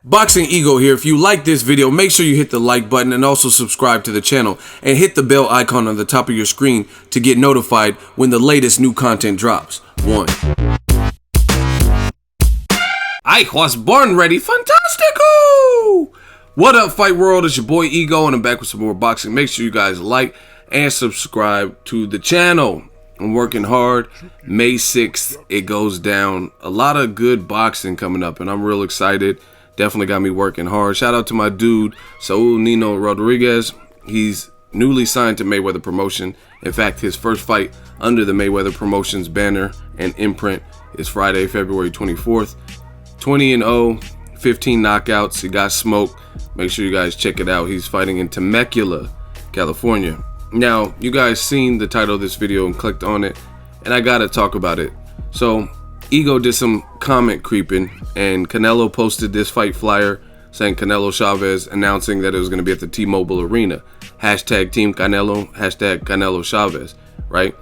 Boxingego here. If you like this video, make sure you hit the like button and also subscribe to the channel and hit the bell icon on the top of your screen to get notified when the latest new content drops. I was born ready. Fantastico! What up, Fight World? It's your boy Ego, and I'm back with some more boxing. Make sure you guys like and subscribe to the channel. I'm working hard. May 6th, it goes down. A lot of good boxing coming up, and I'm real excited. Definitely got me working hard. Shout out to my dude, Saul Nino Rodriguez. He's newly signed to Mayweather Promotion. In fact, his first fight under the Mayweather Promotions banner and imprint is Friday, February 24th. 20-0, 15 knockouts. He got smoked. Make sure you guys check it out. He's fighting in Temecula, California. Now, you guys seen the title of this video and clicked on it, and I gotta talk about it. So, Ego did some comment creeping, and Canelo posted this fight flyer saying Canelo Chavez, announcing that it was going to be at the T-Mobile Arena. Hashtag Team Canelo, hashtag Canelo Chavez, right?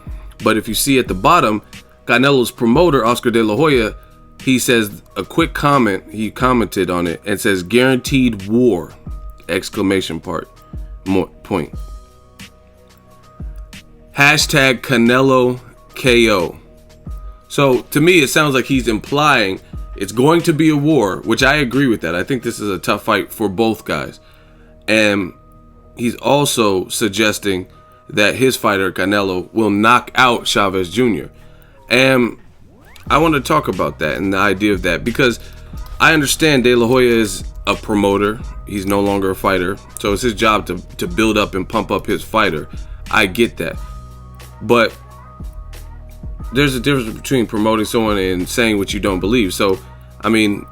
But if you see at the bottom, Canelo's promoter, Oscar de la Hoya, he says a quick comment, he commented on it, and says guaranteed war, exclamation point. Hashtag Canelo KO. So to me, it sounds like he's implying it's going to be a war, which I agree with that. I think this is a tough fight for both guys. And he's also suggesting that his fighter, Canelo, will knock out Chavez Jr. And I want to talk about that and the idea of that, because I understand De La Hoya is a promoter. He's no longer a fighter. So it's his job to build up and pump up his fighter. I get that. But there's a difference between promoting someone and saying what you don't believe. So, I mean,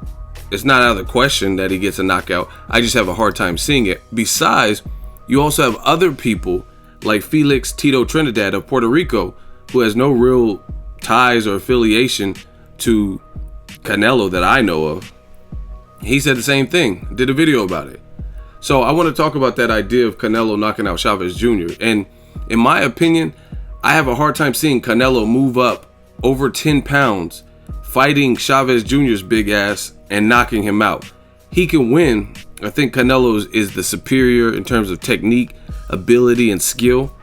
it's not out of the question that he gets a knockout. I just have a hard time seeing it. Besides, you also have other people like Felix Tito Trinidad of Puerto Rico, who has no real ties or affiliation to Canelo that I know of. He said the same thing, did a video about it. So I want to talk about that idea of Canelo knocking out Chavez Jr. And in my opinion, I have a hard time seeing Canelo move up over 10 pounds, fighting Chavez Jr.'s big ass and knocking him out. He can win. I think Canelo is the superior in terms of technique, ability, and skill,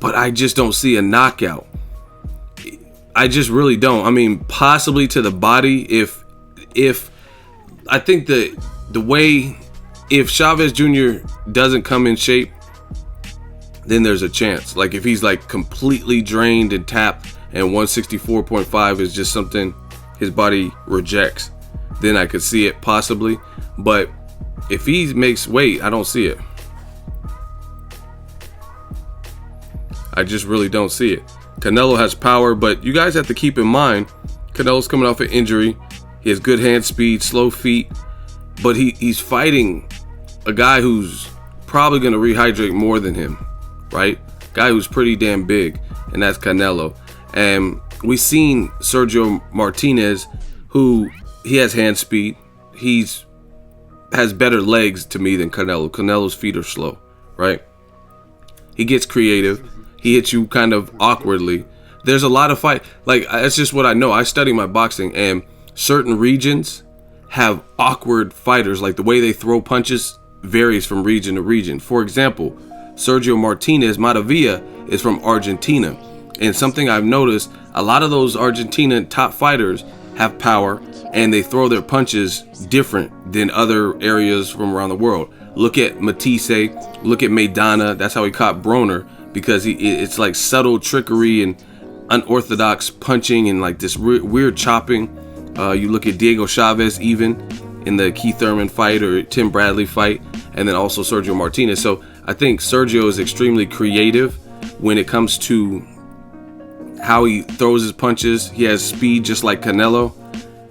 but I just don't see a knockout. I just really don't. I mean, possibly to the body if I think the way, if Chavez Jr. doesn't come in shape, then there's a chance. Like if he's like completely drained and tapped and 164.5 is just something his body rejects, then I could see it possibly. But if he makes weight, I don't see it. I just really don't see it. Canelo has power, but you guys have to keep in mind, Canelo's coming off an injury. He has good hand speed, slow feet, but he's fighting a guy who's probably going to rehydrate more than him. Right? Guy who's pretty damn big, and that's Canelo. And we've seen Sergio Martinez, who he has hand speed. Has better legs to me than Canelo. Canelo's feet are slow, right? He gets creative. He hits you kind of awkwardly. There's a lot of fight. Like, that's just what I know. I study my boxing, and certain regions have awkward fighters. Like the way they throw punches varies from region to region. For example, Sergio Martinez Matavilla is from Argentina, and something I've noticed, a lot of those Argentina top fighters have power and they throw their punches different than other areas from around the world. Look at Matisse, look at Maidana. That's how he caught Broner, because it's like subtle trickery and unorthodox punching and like this weird chopping. You look at Diego Chavez even in the Keith Thurman fight or Tim Bradley fight, and then also Sergio Martinez. So I think Sergio is extremely creative when it comes to how he throws his punches. He has speed just like Canelo,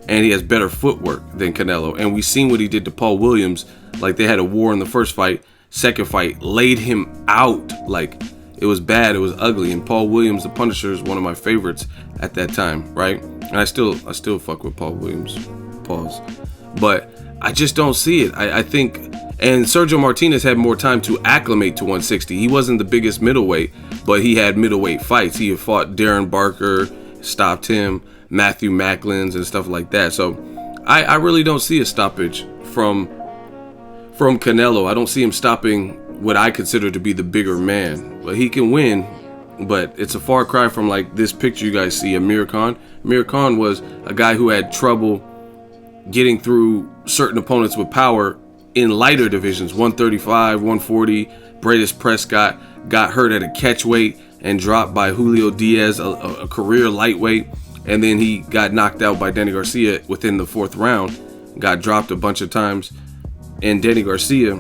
and he has better footwork than Canelo. And we've seen what he did to Paul Williams. Like they had a war in the first fight. Second fight, laid him out. Like it was bad, it was ugly. And Paul Williams, the Punisher, is one of my favorites at that time, right? And I still fuck with Paul Williams. Pause. But I just don't see it. I think, and Sergio Martinez had more time to acclimate to 160. He wasn't the biggest middleweight, but he had middleweight fights. He had fought Darren Barker, stopped him, Matthew Macklins, and stuff like that. So I really don't see a stoppage from Canelo. I don't see him stopping what I consider to be the bigger man. But he can win, but it's a far cry from like this picture you guys see, Amir Khan. Amir Khan was a guy who had trouble getting through certain opponents with power in lighter divisions, 135, 140. Bradis Prescott got hurt at a catch weight and dropped by Julio Diaz, a career lightweight. And then he got knocked out by Danny Garcia within the 4th round, got dropped a bunch of times. And Danny Garcia,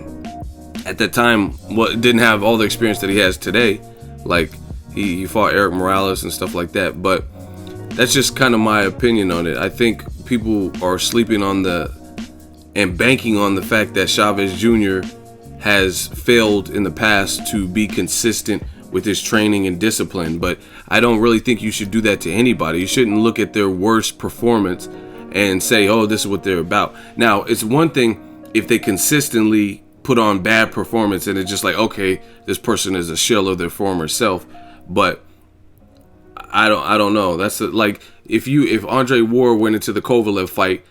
at that time, didn't have all the experience that he has today. Like, he fought Eric Morales and stuff like that. But that's just kind of my opinion on it. I think people are sleeping on and banking on the fact that Chavez Jr. has failed in the past to be consistent with his training and discipline. But I don't really think you should do that to anybody. You shouldn't look at their worst performance and say, oh, this is what they're about. Now, it's one thing if they consistently put on bad performance and it's just like, okay, this person is a shell of their former self. But I don't know. That's like if Andre Ward went into the Kovalev fight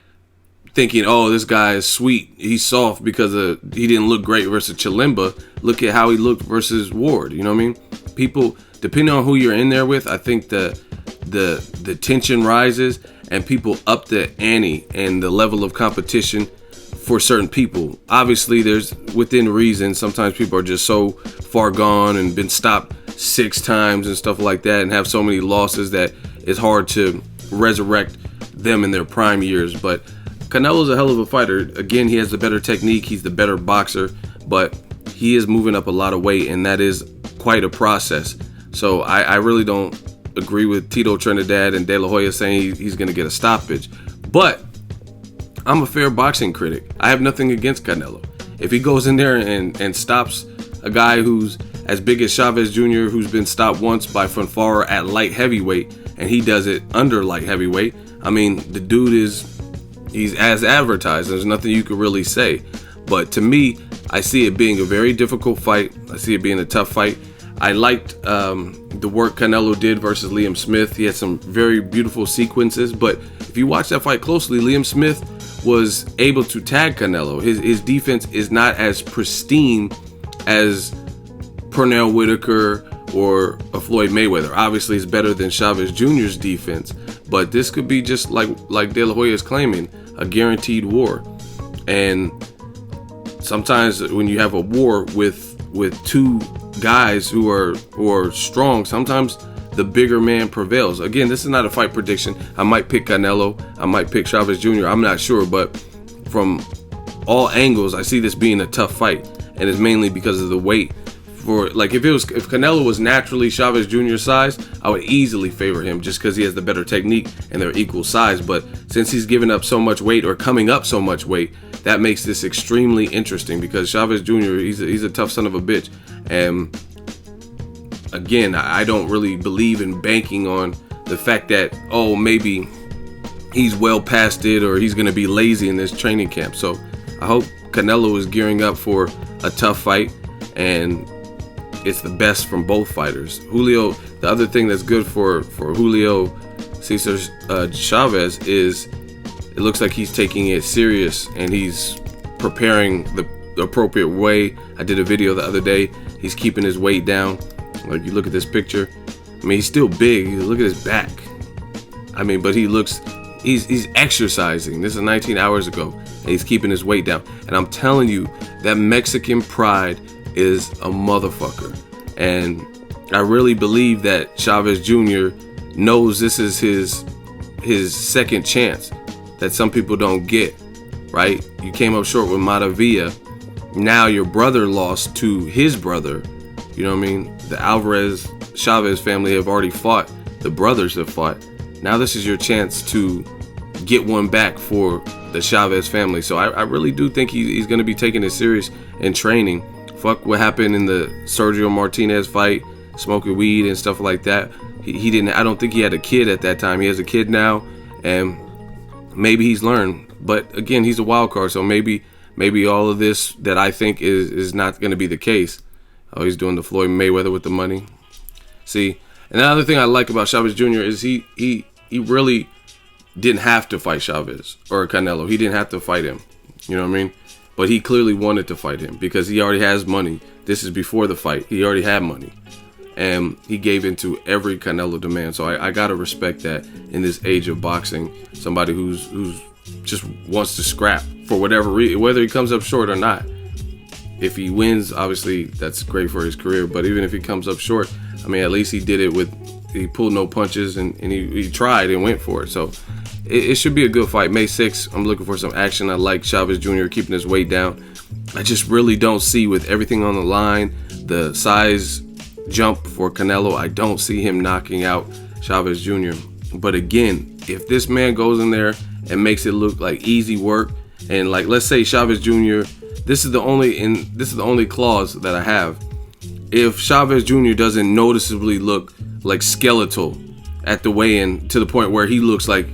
thinking, oh, this guy is sweet, he's soft because he didn't look great versus Chilemba. Look at how he looked versus Ward. You know what I mean? People, depending on who you're in there with, I think the tension rises and people up the ante and the level of competition for certain people. Obviously, there's within reason. Sometimes people are just so far gone and been stopped 6 times and stuff like that and have so many losses that it's hard to resurrect them in their prime years. But Canelo's a hell of a fighter. Again, he has the better technique. He's the better boxer, but he is moving up a lot of weight, and that is quite a process. So I really don't agree with Tito Trinidad and De La Hoya saying he's going to get a stoppage. But I'm a fair boxing critic. I have nothing against Canelo. If he goes in there and stops a guy who's as big as Chavez Jr., who's been stopped once by Fonfara at light heavyweight, and he does it under light heavyweight, I mean, the dude he's as advertised. There's nothing you could really say. But to me, I see it being a very difficult fight. I see it being a tough fight. I liked the work Canelo did versus Liam Smith. He had some very beautiful sequences, but if you watch that fight closely, Liam Smith was able to tag Canelo. His defense is not as pristine as Pernell Whitaker or a Floyd Mayweather. Obviously, it's better than Chavez Jr.'s defense, but this could be just like De La Hoya is claiming, a guaranteed war. And sometimes when you have a war with 2 guys who are strong, sometimes the bigger man prevails. Again, this is not a fight prediction. I might pick Canelo, I might pick Chavez Jr., I'm not sure, but from all angles, I see this being a tough fight, and it's mainly because of the weight. If Canelo was naturally Chavez Jr. size, I would easily favor him just because he has the better technique and they're equal size. But since he's giving up so much weight or coming up so much weight, that makes this extremely interesting because Chavez Jr., he's a tough son of a bitch. And again, I don't really believe in banking on the fact that, oh, maybe he's well past it or he's going to be lazy in this training camp. So I hope Canelo is gearing up for a tough fight and it's the best from both fighters. Julio, the other thing that's good for Julio Cesar Chavez is it looks like he's taking it serious and he's preparing the appropriate way. I did a video the other day. He's keeping his weight down. Like, you look at this picture. I mean, he's still big. Look at his back. I mean, but he's exercising. This is 19 hours ago, and he's keeping his weight down. And I'm telling you, that Mexican pride is a motherfucker. And I really believe that Chavez Jr. knows this is his second chance that some people don't get, right? You came up short with Maravilla. Now your brother lost to his brother. You know what I mean? The Alvarez Chavez family have already fought. The brothers have fought. Now this is your chance to get one back for the Chavez family. So I really do think he's going to be taking it serious in training. Fuck what happened in the Sergio Martinez fight, smoking weed and stuff like that. He didn't. I don't think he had a kid at that time. He has a kid now, and maybe he's learned. But again, he's a wild card, so maybe all of this that I think is not going to be the case. Oh, he's doing the Floyd Mayweather with the money. See, and the other thing I like about Chavez Jr. is he really didn't have to fight Chavez or Canelo. He didn't have to fight him. You know what I mean? But he clearly wanted to fight him because he already has money. This is before the fight. He already had money. And he gave into every Canelo demand. So I got to respect that in this age of boxing. Somebody who's just wants to scrap for whatever reason, whether he comes up short or not. If he wins, obviously, that's great for his career. But even if he comes up short, I mean, at least he did it he pulled no punches and he tried and went for it. So it should be a good fight. May 6th, I'm looking for some action. I like Chavez Jr. keeping his weight down. I just really don't see, with everything on the line, the size jump for Canelo, I don't see him knocking out Chavez Jr. But again, if this man goes in there and makes it look like easy work, and like, let's say Chavez Jr., this is the only clause that I have. If Chavez Jr. doesn't noticeably look like skeletal at the weigh-in to the point where he looks like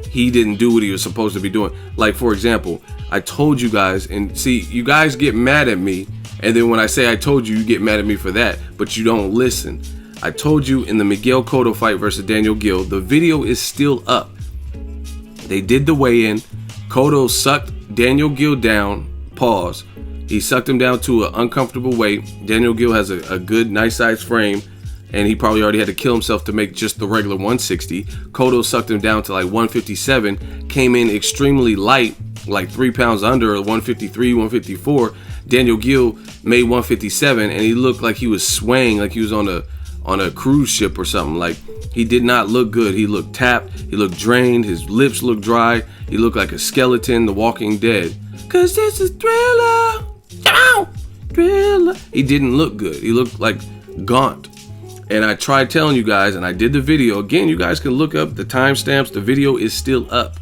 he didn't do what he was supposed to be doing. Like, for example, I told you guys, and see, you guys get mad at me, and then when I say I told you, you get mad at me for that, but you don't listen. I told you in the Miguel Cotto fight versus Daniel Gill, the video is still up. They did the weigh-in. Cotto sucked Daniel Gill down. Pause. He sucked him down to an uncomfortable weight. Daniel Gill has a good, nice size frame, and he probably already had to kill himself to make just the regular 160. Cotto sucked him down to like 157, came in extremely light, like 3 pounds under, 153, 154. Daniel Gill made 157, and he looked like he was swaying, like he was on a cruise ship or something. Like, he did not look good. He looked tapped. He looked drained. His lips looked dry. He looked like a skeleton, The Walking Dead. Cause this is Thriller. Thriller. He didn't look good. He looked like gaunt. And I tried telling you guys, and I did the video. Again, you guys can look up the timestamps. The video is still up.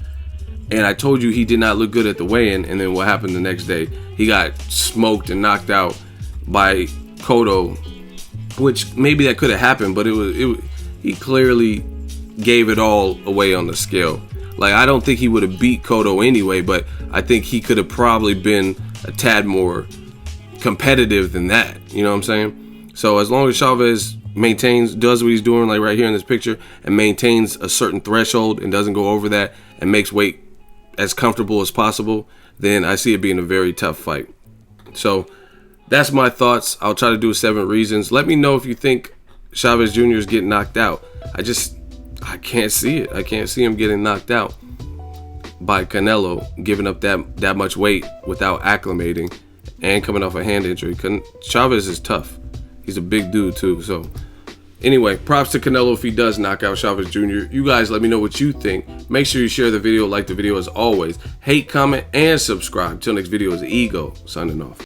And I told you he did not look good at the weigh-in. And then what happened the next day? He got smoked and knocked out by Cotto, which maybe that could have happened, but he clearly gave it all away on the scale. Like, I don't think he would have beat Cotto anyway, but I think he could have probably been a tad more competitive than that. You know what I'm saying? So as long as Chavez does what he's doing, like right here in this picture, and maintains a certain threshold and doesn't go over that and makes weight as comfortable as possible, then I see it being a very tough fight. So that's my thoughts. I'll try to do 7 reasons. Let me know if you think Chavez Jr. is getting knocked out. I can't see it. I can't see him getting knocked out by Canelo, giving up that much weight without acclimating and coming off a hand injury. Chavez is tough. He's a big dude too. So anyway, props to Canelo if he does knock out Chavez Jr. You guys let me know what you think. Make sure you share the video, like the video as always. Hate, comment, and subscribe. Till next video is Ego signing off.